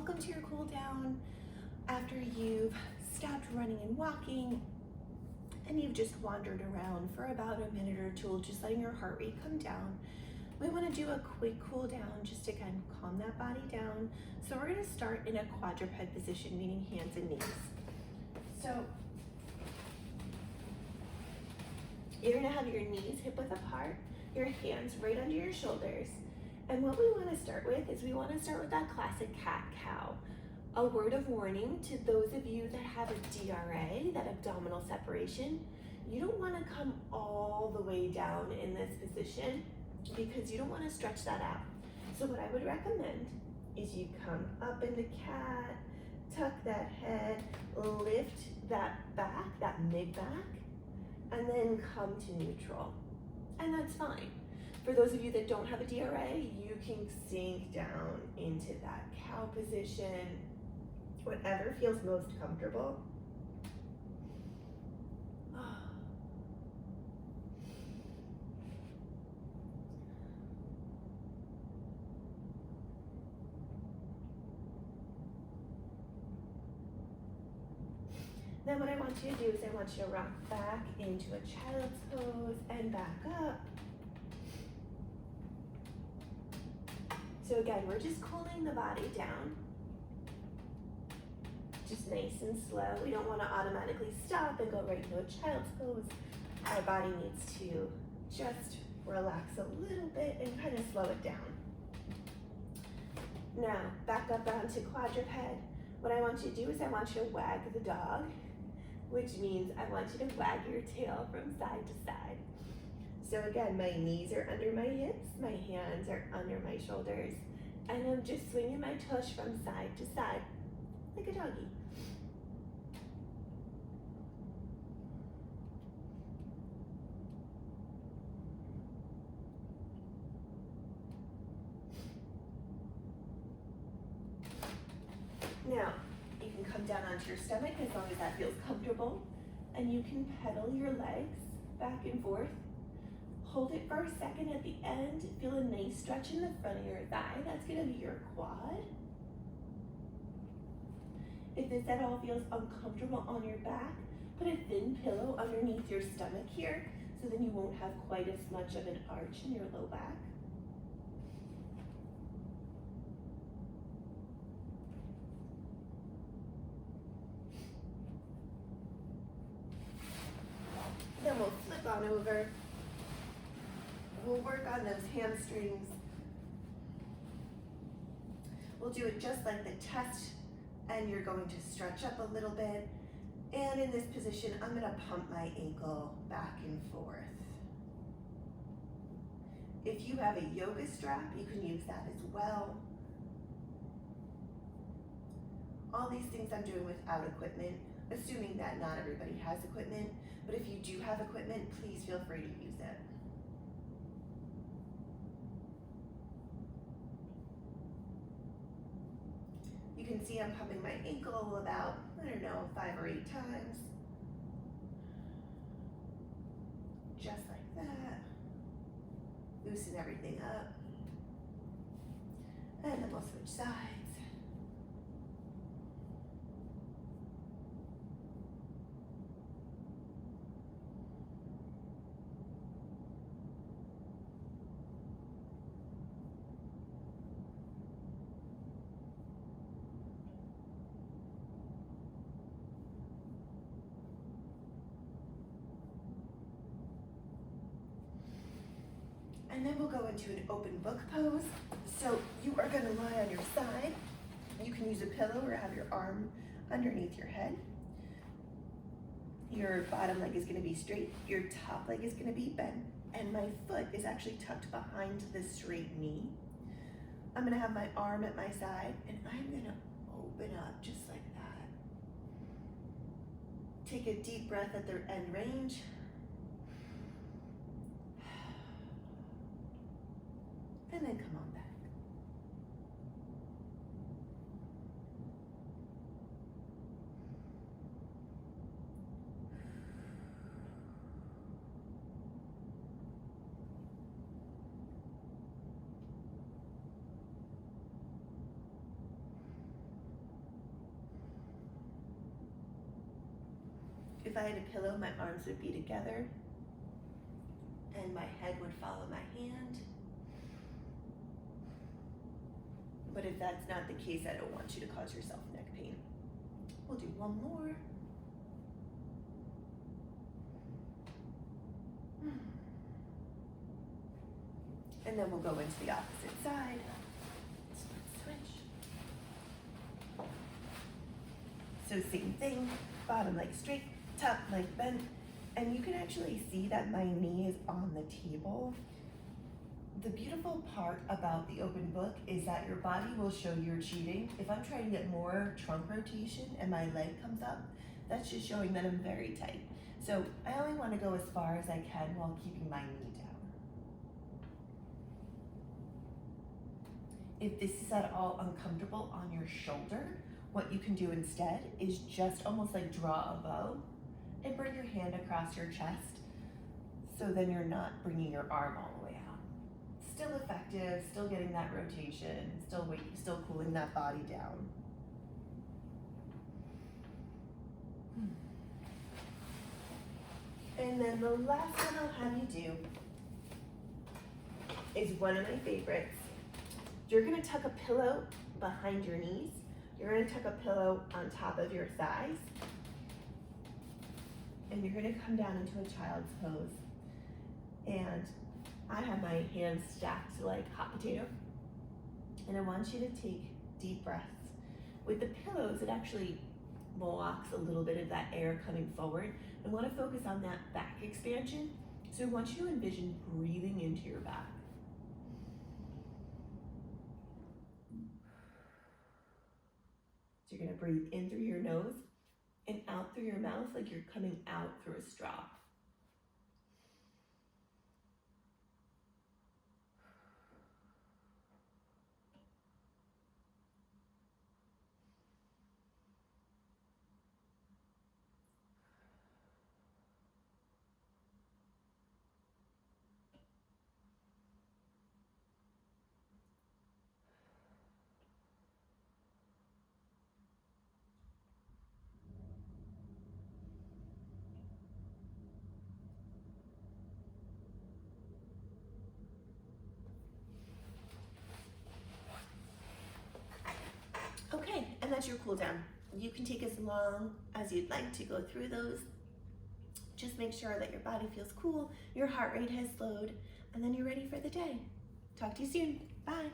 welcome to your cool down after you've stopped running and walking and you've just wandered around for about a minute or two, just letting your heart rate come down. We want to do a quick cool down just to kind of calm that body down. So we're going to start in a quadruped position, meaning hands and knees. So you're going to have your knees hip width apart, your hands right under your shoulders. And what we want to start with is we want to start with that classic cat-cow. A word of warning to those of you that have a DRA, that abdominal separation, you don't want to come all the way down in this position because you don't want to stretch that out. So what I would recommend is you come up in the cat, tuck that head, lift that back, that mid-back, and then come to neutral. And that's fine. For those of you that don't have a DRA, you can sink down into that cow position, whatever feels most comfortable. Then what I want you to do is I want you to rock back into a child's pose and back up. So again, we're just cooling the body down. Just nice and slow. We don't want to automatically stop and go right into a child's pose. Our body needs to just relax a little bit and kind of slow it down. Now, back up onto quadruped. What I want you to do is I want you to wag the dog, which means I want you to wag your tail from side to side. So again, my knees are under my hips, my hands are under my shoulders, and I'm just swinging my tush from side to side, like a doggy. Now, you can come down onto your stomach as long as that feels comfortable, and you can pedal your legs back and forth. Hold it for a second at the end. Feel a nice stretch in the front of your thigh. That's gonna be your quad. If this at all feels uncomfortable on your back, put a thin pillow underneath your stomach here, so then you won't have quite as much of an arch in your low back. Then we'll flip on over. We'll work on those hamstrings. We'll do it just like the chest, and you're going to stretch up a little bit. And in this position, I'm gonna pump my ankle back and forth. If you have a yoga strap, you can use that as well. All these things I'm doing without equipment, assuming that not everybody has equipment, but if you do have equipment, please feel free to use it. You can see I'm pumping my ankle about, 5 or 8 times. Just like that. Loosen everything up. And then we'll switch sides. And then we'll go into an open book pose. So you are gonna lie on your side. You can use a pillow or have your arm underneath your head. Your bottom leg is gonna be straight, your top leg is gonna be bent, and my foot is actually tucked behind the straight knee. I'm gonna have my arm at my side, and I'm gonna open up just like that. Take a deep breath at the end range. And then come on back. If I had a pillow, my arms would be together and my head would follow my hand. But if that's not the case, I don't want you to cause yourself neck pain. We'll do one more. And then we'll go into the opposite side. Switch. So same thing, bottom leg straight, top leg bent. And you can actually see that my knee is on the table. The beautiful part about the open book is that your body will show you're cheating. If I'm trying to get more trunk rotation and my leg comes up, that's just showing that I'm very tight. So I only want to go as far as I can while keeping my knee down. If this is at all uncomfortable on your shoulder, what you can do instead is just almost like draw a bow and bring your hand across your chest, so then you're not bringing your arm all the way out. Still effective, still getting that rotation, still cooling that body down. And then the last one I'll have you do is one of my favorites. You're gonna tuck a pillow behind your knees. You're gonna tuck a pillow on top of your thighs. And you're gonna come down into a child's pose. And I have my hands stacked like hot potato. And I want you to take deep breaths. With the pillows, it actually blocks a little bit of that air coming forward. I wanna focus on that back expansion. So I want you to envision breathing into your back. So you're gonna breathe in through your nose and out through your mouth like you're coming out through a straw. Okay, and that's your cool down. You can take as long as you'd like to go through those. Just make sure that your body feels cool, your heart rate has slowed, and then you're ready for the day. Talk to you soon. Bye.